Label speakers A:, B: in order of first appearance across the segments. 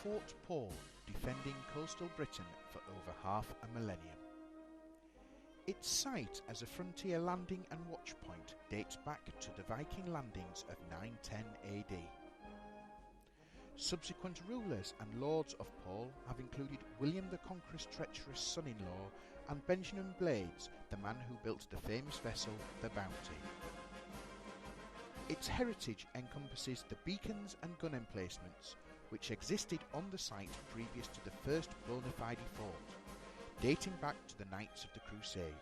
A: Fort Paull, defending coastal Britain for over half a millennium. Its site as a frontier landing and watch point dates back to the Viking landings of 910 AD. Subsequent rulers and lords of Paull have included William the Conqueror's treacherous son-in-law and Benjamin Blades, the man who built the famous vessel the Bounty. Its heritage encompasses the beacons and gun emplacements which existed on the site previous to the first bona fide fort, dating back to the Knights of the Crusade,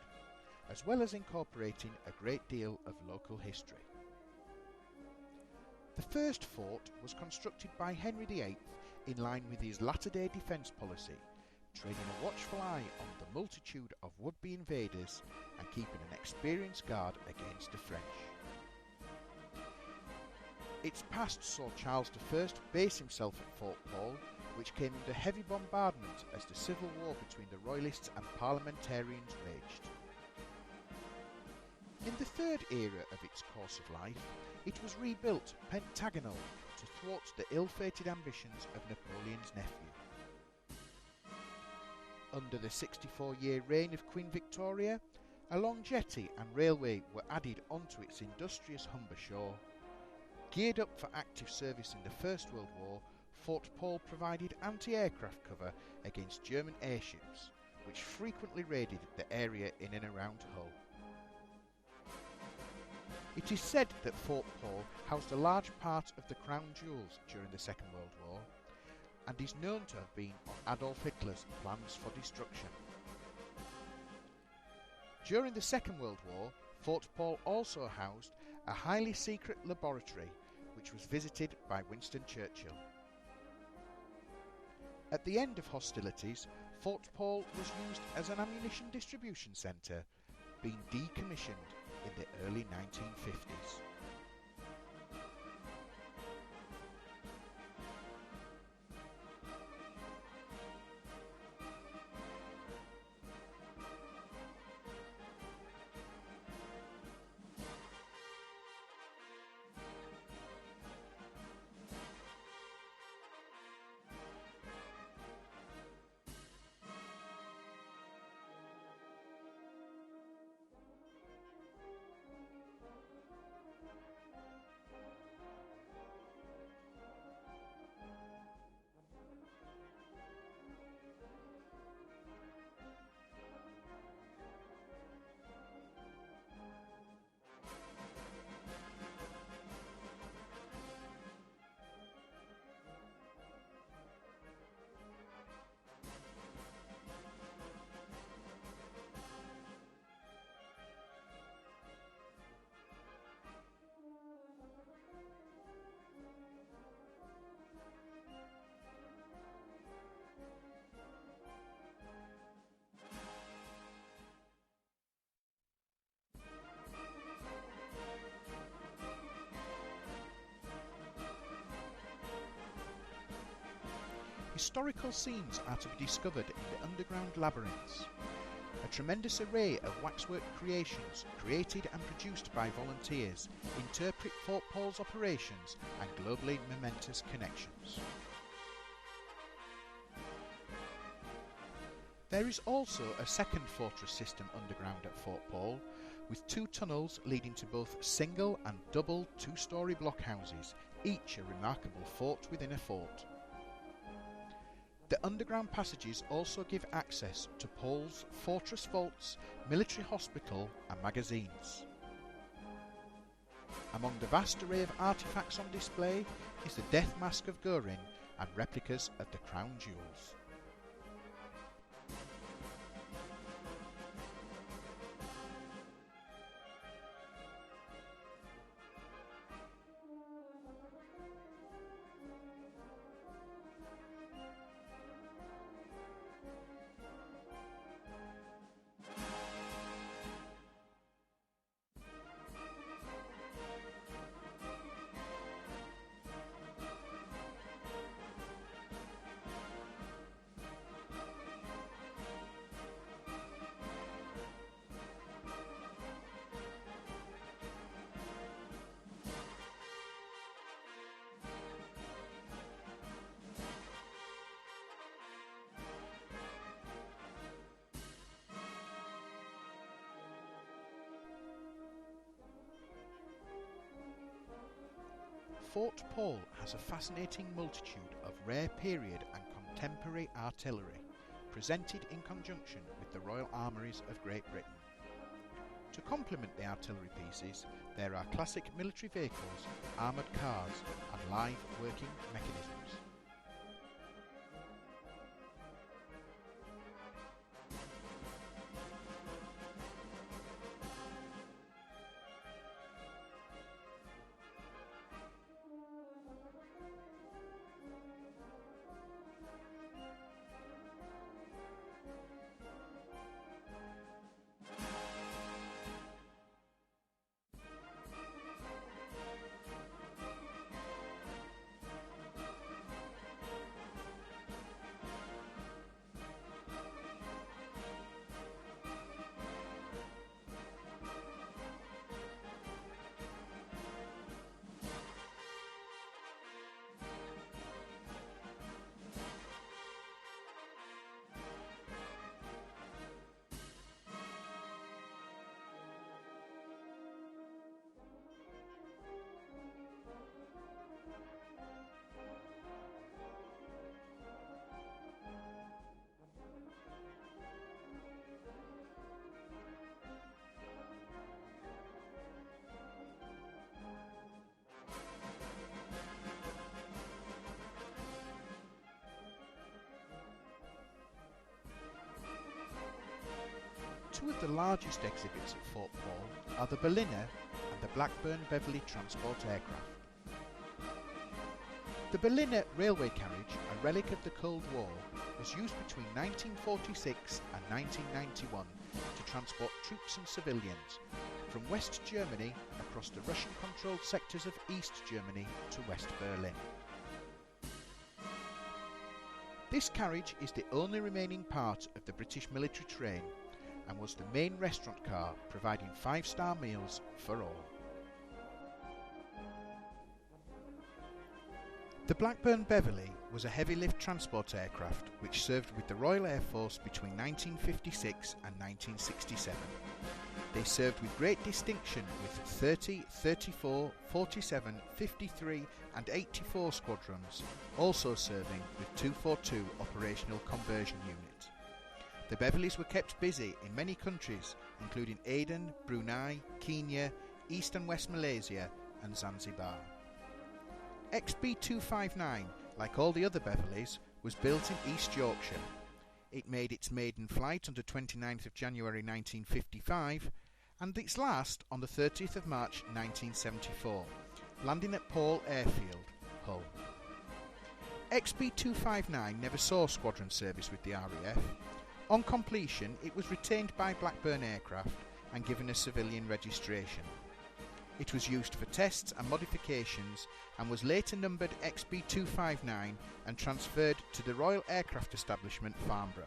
A: as well as incorporating a great deal of local history. The first fort was constructed by Henry VIII in line with his latter-day defence policy, training a watchful eye on the multitude of would-be invaders and keeping an experienced guard against the French. Its past saw Charles I base himself at Fort Paull, which came under heavy bombardment as the civil war between the Royalists and Parliamentarians raged. In the third era of its course of life, it was rebuilt pentagonal to thwart the ill-fated ambitions of Napoleon's nephew. Under the 64-year reign of Queen Victoria, a long jetty and railway were added onto its industrious Humber shore. Geared up for active service in the First World War, Fort Paull provided anti-aircraft cover against German airships, which frequently raided the area in and around Hull. It is said that Fort Paull housed a large part of the crown jewels during the Second World War, and is known to have been on Adolf Hitler's plans for destruction. During the Second World War, Fort Paull also housed a highly secret laboratory which was visited by Winston Churchill. At the end of hostilities, Fort Paull was used as an ammunition distribution centre, being decommissioned in the early 1950s. Historical scenes are to be discovered in the underground labyrinths. A tremendous array of waxwork creations, created and produced by volunteers, interpret Fort Paull's operations and globally momentous connections. There is also a second fortress system underground at Fort Paull, with 2 tunnels leading to both single and double 2-storey blockhouses, each a remarkable fort within a fort. The underground passages also give access to Paull's fortress vaults, military hospital and magazines. Among the vast array of artefacts on display, is the death mask of Goring and replicas of the crown jewels. Fort Paull has a fascinating multitude of rare period and contemporary artillery, presented in conjunction with the Royal Armouries of Great Britain. To complement the artillery pieces, there are classic military vehicles, armoured cars and live working mechanisms. Two of the largest exhibits at Fort Paull are the Berliner and the Blackburn-Beverley transport aircraft. The Berliner railway carriage, a relic of the Cold War, was used between 1946 and 1991 to transport troops and civilians from West Germany across the Russian-controlled sectors of East Germany to West Berlin. This carriage is the only remaining part of the British military train and was the main restaurant car, providing 5-star meals for all. The Blackburn-Beverley was a heavy-lift transport aircraft which served with the Royal Air Force between 1956 and 1967. They served with great distinction with 30, 34, 47, 53 and 84 squadrons, also serving with 242 operational conversion units. The Beverleys were kept busy in many countries, including Aden, Brunei, Kenya, East and West Malaysia and Zanzibar. XB259, like all the other Beverleys, was built in East Yorkshire. It made its maiden flight on the 29th of January 1955 and its last on the 30th of March 1974, landing at Paull Airfield, Hull. XB259 never saw squadron service with the RAF. On completion, it was retained by Blackburn Aircraft and given a civilian registration. It was used for tests and modifications and was later numbered XB259 and transferred to the Royal Aircraft Establishment, Farnborough.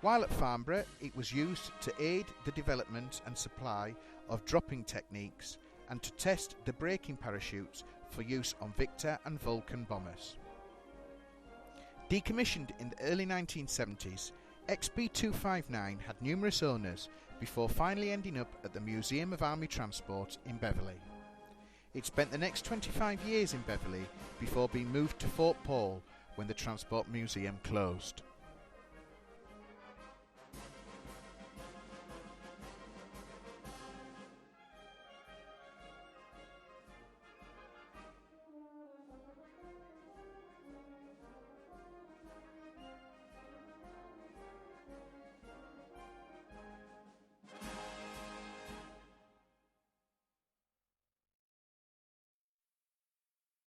A: While at Farnborough, it was used to aid the development and supply of dropping techniques and to test the braking parachutes for use on Victor and Vulcan bombers. Decommissioned in the early 1970s, XB259 had numerous owners before finally ending up at the Museum of Army Transport in Beverley. It spent the next 25 years in Beverley before being moved to Fort Paull when the Transport Museum closed.